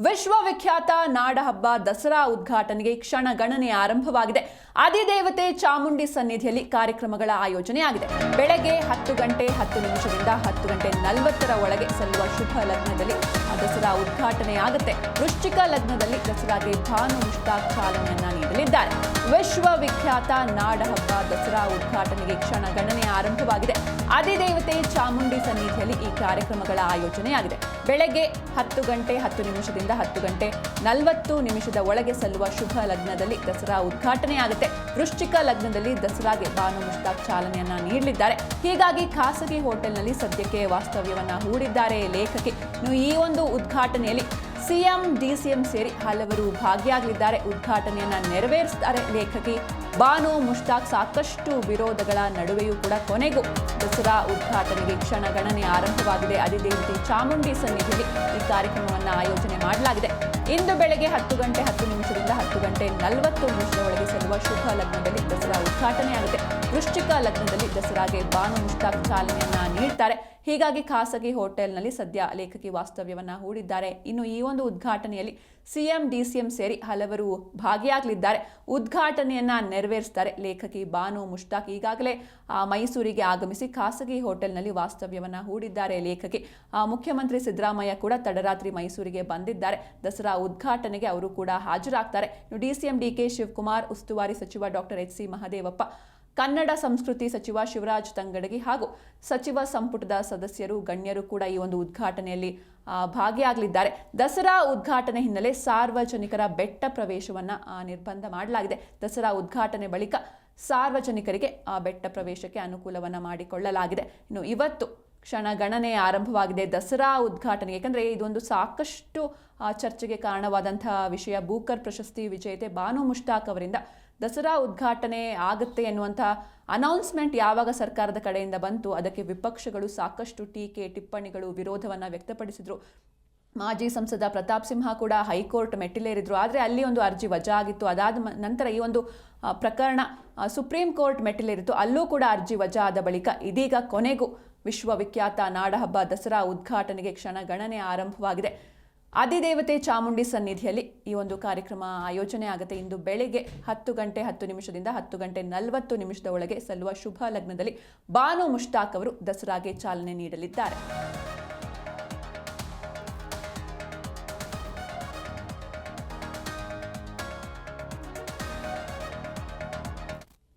ವಿಶ್ವವಿಖ್ಯಾತ ನಾಡಹಬ್ಬ ದಸರಾ ಉದ್ಘಾಟನೆಗೆ ಕ್ಷಣಗಣನೆ ಆರಂಭವಾಗಿದೆ. ಅಧಿದೇವತೆ ಚಾಮುಂಡಿ ಸನ್ನಿಧಿಯಲ್ಲಿ ಕಾರ್ಯಕ್ರಮಗಳ ಆಯೋಜನೆಯಾಗಿದೆ. ಬೆಳಗ್ಗೆ 10 ಗಂಟೆ 10 ನಿಮಿಷದಿಂದ 10 ಗಂಟೆ 40ರ ಒಳಗೆ ಸಲ್ಲುವ ಶುಭ ಲಗ್ನದಲ್ಲಿ ದಸರಾ ಉದ್ಘಾಟನೆಯಾಗುತ್ತೆ. ವೃಶ್ಚಿಕ ಲಗ್ನದಲ್ಲಿ ದಸರಾಗೆ ಭಾನು ಮುಷ್ತಾಕ್ ಚಾಲನೆಯನ್ನ ನೀಡಲಿದ್ದಾರೆ. ವಿಶ್ವವಿಖ್ಯಾತ ನಾಡಹಬ್ಬ ದಸರಾ ಉದ್ಘಾಟನೆಗೆ ಕ್ಷಣಗಣನೆ ಆರಂಭವಾಗಿದೆ. ಅಧಿದೇವತೆ ಚಾಮುಂಡಿ ಸನ್ನಿಧಿಯಲ್ಲಿ ಈ ಕಾರ್ಯಕ್ರಮಗಳ ಆಯೋಜನೆಯಾಗಿದೆ. ಬೆಳಗ್ಗೆ 10 ಗಂಟೆ 10 ನಿಮಿಷದಿಂದ 10 ಗಂಟೆ 40 ನಿಮಿಷದ ಒಳಗೆ ಸಲ್ಲುವ ಶುಭ ಲಗ್ನದಲ್ಲಿ ದಸರಾ ಉದ್ಘಾಟನೆಯಾಗುತ್ತೆ. ವೃಶ್ಚಿಕ ಲಗ್ನದಲ್ಲಿ ದಸರಾಗೆ ಭಾನು ಮುಷ್ತಾಕ್ ಚಾಲನೆಯನ್ನ ನೀಡಲಿದ್ದಾರೆ. ಹೀಗಾಗಿ ಖಾಸಗಿ ಹೋಟೆಲ್ನಲ್ಲಿ ಸದ್ಯಕ್ಕೆ ವಾಸ್ತವ್ಯವನ್ನ ಹೂಡಿದ್ದಾರೆ ಲೇಖಕಿ. ಈ ಒಂದು ಉದ್ಘಾಟನೆಯಲ್ಲಿ ಸಿಎಂ ಡಿಸಿಎಂ ಸೇರಿ ಹಲವರು ಭಾಗಿಯಾಗಲಿದ್ದಾರೆ. ಉದ್ಘಾಟನೆಯನ್ನ ನೆರವೇರಿಸುತ್ತಾರೆ ಲೇಖಕಿ ಭಾನು ಮುಷ್ತಾಕ್. ಸಾಕಷ್ಟು ವಿರೋಧಗಳ ನಡುವೆಯೂ ಕೂಡ ಕೊನೆಗೂ ದಸರಾ ಉದ್ಘಾಟನೆಗೆ ಕ್ಷಣಗಣನೆ ಆರಂಭವಾಗಿದೆ. ಅಧಿದೇವತೆ ಚಾಮುಂಡಿ ಸನ್ನಿಧಿಯಲ್ಲಿ ಈ ಕಾರ್ಯಕ್ರಮವನ್ನು ಆಯೋಜನೆ ಮಾಡಲಾಗಿದೆ. ಇಂದು ಬೆಳಗ್ಗೆ 10 ಗಂಟೆ 10 ನಿಮಿಷದಿಂದ 10 ಗಂಟೆ 40 ನಿಮಿಷದೊಳಗೆ ಸಲ್ಲುವ ಶುಭ ಲಗ್ನದಲ್ಲಿ ದಸರಾ ಉದ್ಘಾಟನೆಯಾಗುತ್ತೆ. ವೃಶ್ಚಿಕ ಲಗ್ನದಲ್ಲಿ ದಸರಾಗೆ ಭಾನು ಮುಷ್ತಾಕ್ ಚಾಲನೆಯನ್ನ ನೀಡ್ತಾರೆ. ಹೀಗಾಗಿ ಖಾಸಗಿ ಹೋಟೆಲ್ನಲ್ಲಿ ಸದ್ಯ ಲೇಖಕಿ ವಾಸ್ತವ್ಯವನ್ನ ಹೂಡಿದ್ದಾರೆ. ಇನ್ನು ಈ ಒಂದು ಉದ್ಘಾಟನೆಯಲ್ಲಿ ಸಿಎಂ ಡಿಸಿಎಂ ಸೇರಿ ಹಲವರು ಭಾಗಿಯಾಗಲಿದ್ದಾರೆ. ಉದ್ಘಾಟನೆಯನ್ನ ನೆರವೇರಿಸುತ್ತಾರೆ ಲೇಖಕಿ ಭಾನು ಮುಷ್ತಾಕ್. ಈಗಾಗಲೇ ಮೈಸೂರಿಗೆ ಆಗಮಿಸಿ ಖಾಸಗಿ ಹೋಟೆಲ್ನಲ್ಲಿ ವಾಸ್ತವ್ಯವನ್ನ ಹೂಡಿದ್ದಾರೆ ಲೇಖಕಿ. ಮುಖ್ಯಮಂತ್ರಿ ಸಿದ್ದರಾಮಯ್ಯ ಕೂಡ ತಡರಾತ್ರಿ ಮೈಸೂರಿಗೆ ಬಂದಿದ್ದಾರೆ. ದಸರಾ ಉದ್ಘಾಟನೆಗೆ ಅವರು ಕೂಡ ಹಾಜರಾಗ್ತಾರೆ. ಡಿಸಿಎಂ ಡಿಕೆ ಶಿವಕುಮಾರ್, ಉಸ್ತುವಾರಿ ಸಚಿವ doctor H C Mahadevappa, Kannada ಸಂಸ್ಕೃತಿ ಸಚಿವ ಶಿವರಾಜ್ ತಂಗಡಗಿ ಹಾಗೂ ಸಚಿವ ಸಂಪುಟದ ಸದಸ್ಯರು ಗಣ್ಯರು ಕೂಡ ಈ ಒಂದು ಉದ್ಘಾಟನೆಯಲ್ಲಿ ಭಾಗಿಯಾಗಲಿದ್ದಾರೆ. ದಸರಾ ಉದ್ಘಾಟನೆ ಹಿನ್ನೆಲೆ ಸಾರ್ವಜನಿಕರ ಬೆಟ್ಟ ಪ್ರವೇಶವನ್ನ ನಿರ್ಬಂಧ ಮಾಡಲಾಗಿದೆ. ದಸರಾ ಉದ್ಘಾಟನೆ ಬಳಿಕ ಸಾರ್ವಜನಿಕರಿಗೆ ಬೆಟ್ಟ ಪ್ರವೇಶಕ್ಕೆ ಅನುಕೂಲವನ್ನ ಮಾಡಿಕೊಳ್ಳಲಾಗಿದೆ. ಇನ್ನು ಇವತ್ತು ಕ್ಷಣಗಣನೆ ಆರಂಭವಾಗಿದೆ ದಸರಾ ಉದ್ಘಾಟನೆಗೆ. ಯಾಕಂದರೆ ಇದೊಂದು ಸಾಕಷ್ಟು ಚರ್ಚೆಗೆ ಕಾರಣವಾದಂತಹ ವಿಷಯ. ಬೂಕರ್ ಪ್ರಶಸ್ತಿ ವಿಜೇತೆ ಭಾನು ಮುಷ್ತಾಕ್ ಅವರಿಂದ ದಸರಾ ಉದ್ಘಾಟನೆ ಆಗುತ್ತೆ ಎನ್ನುವಂಥ ಅನೌನ್ಸ್ಮೆಂಟ್ ಯಾವಾಗ ಸರ್ಕಾರದ ಕಡೆಯಿಂದ ಬಂತು, ಅದಕ್ಕೆ ವಿಪಕ್ಷಗಳು ಸಾಕಷ್ಟು ಟೀಕೆ ಟಿಪ್ಪಣಿಗಳು ವಿರೋಧವನ್ನು ವ್ಯಕ್ತಪಡಿಸಿದ್ರು. ಮಾಜಿ ಸಂಸದ ಪ್ರತಾಪ್ ಸಿಂಹ ಕೂಡ ಹೈಕೋರ್ಟ್ ಮೆಟ್ಟಿಲೇರಿದ್ರು. ಆದರೆ ಅಲ್ಲಿ ಒಂದು ಅರ್ಜಿ ವಜಾ ಆಗಿತ್ತು. ಅದಾದ ನಂತರ ಈ ಒಂದು ಪ್ರಕರಣ ಸುಪ್ರೀಂ ಕೋರ್ಟ್ ಮೆಟ್ಟಿಲೇರಿತು. ಅಲ್ಲೂ ಕೂಡ ಅರ್ಜಿ ವಜಾ ಆದ ಬಳಿಕ ಇದೀಗ ಕೊನೆಗೂ ವಿಶ್ವವಿಖ್ಯಾತ ನಾಡಹಬ್ಬ ದಸರಾ ಉದ್ಘಾಟನೆಗೆ ಕ್ಷಣಗಣನೆ ಆರಂಭವಾಗಿದೆ. ಅಧಿದೇವತೆ ಚಾಮುಂಡಿ ಸನ್ನಿಧಿಯಲ್ಲಿ ಈ ಒಂದು ಕಾರ್ಯಕ್ರಮ ಆಯೋಜನೆ ಆಗುತ್ತೆ. ಇಂದು ಬೆಳಿಗ್ಗೆ 10 ಗಂಟೆ 10 ನಿಮಿಷದಿಂದ 10 ಗಂಟೆ 40 ನಿಮಿಷದ ಒಳಗೆ ಸಲ್ಲುವ ಶುಭ ಲಗ್ನದಲ್ಲಿ ಭಾನು ಮುಷ್ತಾಕ್ ಅವರು ದಸರಾಗೆ ಚಾಲನೆ ನೀಡಲಿದ್ದಾರೆ.